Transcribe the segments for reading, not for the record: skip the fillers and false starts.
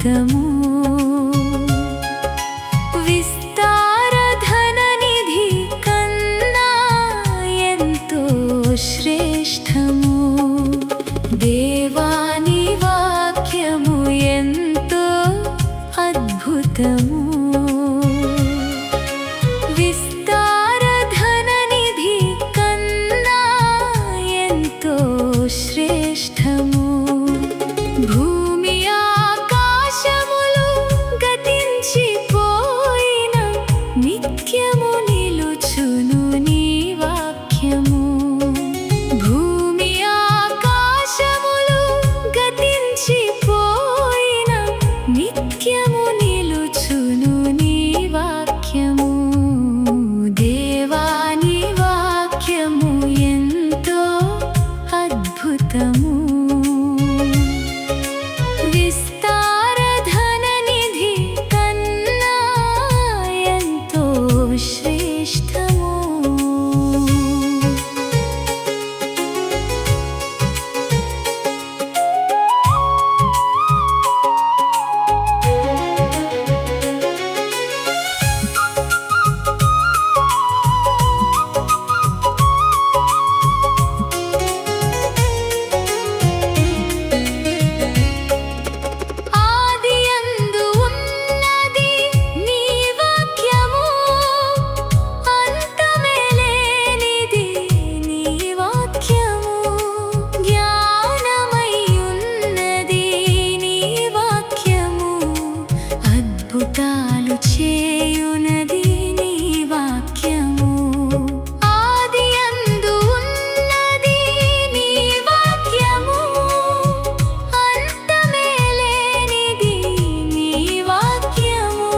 అద్భుతము విస్తార ధననిధి కన్నా ఎంతో శ్రేష్టము దేవాని వాక్యము ఎంతో అద్భుతము విస్తార ధననిధి కన్నా ఎంతో శ్రేష్టము భూమి ఆకాశములు గతించిపోయిన నిత్యము నిలుచును నీ వాక్యము భూమి ఆకాశములు గతించిపోయిన నిత్యము నిలుచును నీ వాక్యము దేవాని వాక్యము ఎంతో అద్భుతము విస్తార ధననిధి కన్నా ఎంతో శ్రేష్టము అద్భుతాలు చేయునది నీ వాక్యము ఆదియందు ఉన్నది నీ వాక్యము అంతమే లేనిది నీ వాక్యము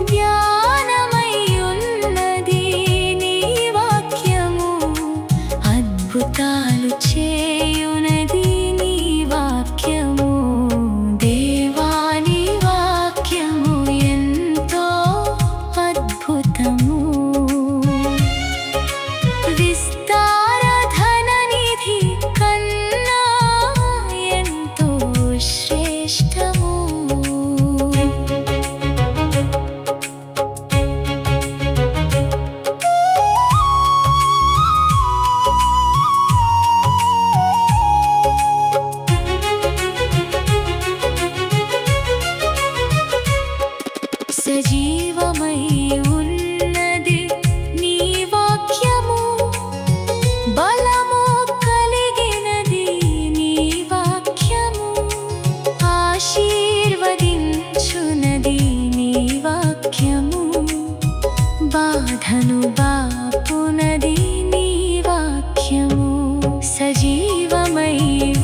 జ్ఞానమై ఉన్నది నీ వాక్యము అద్భుతాలు చేయునది నీ వాక్యము దేవాని వాక్యము ఎంతో అద్భుతము విస్తార ధననిధి కన్నా ఎంతో శ్రేష్టము సజీవమై ఉన్నది నీ వాక్యము బలము కలిగినది నీ వాక్యము ఆశీర్వదించునది నీ వాక్యము బాధను బాపునది నీ వాక్యము సజీవమై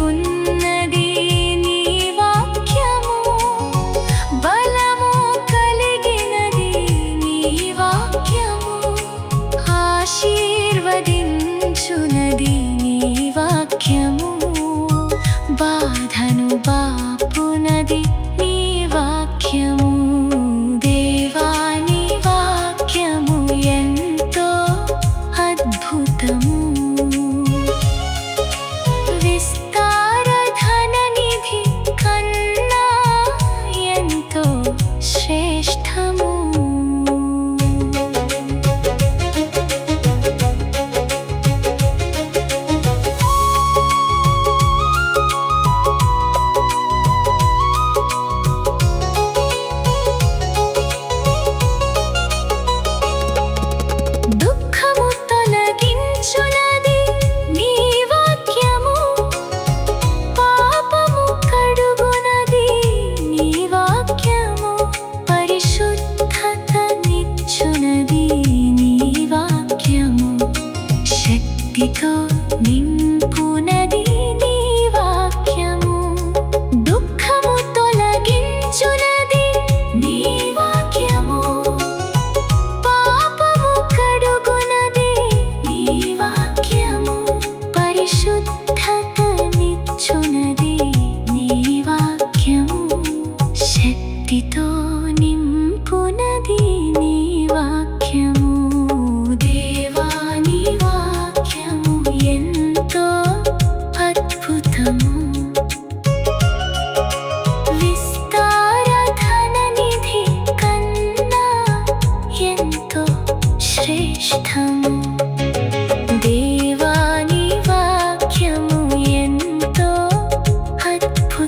ఉన్నది నీ వాక్యము బలము కలిగినది నీ వాక్యము ఆశీర్వదించునది నీ వాక్యము బాధను బాపునది నీ వాక్యము దేవాని వాక్యము ఎంతో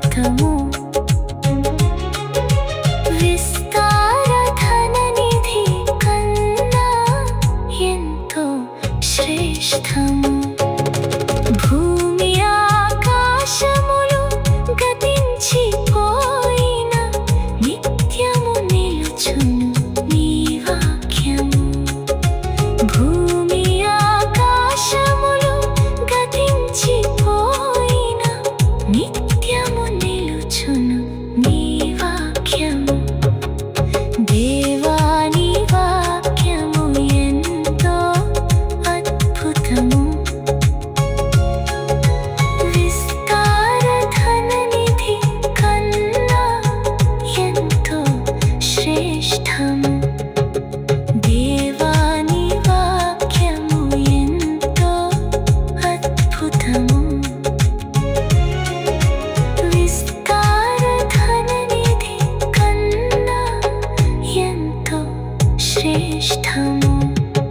అమృతము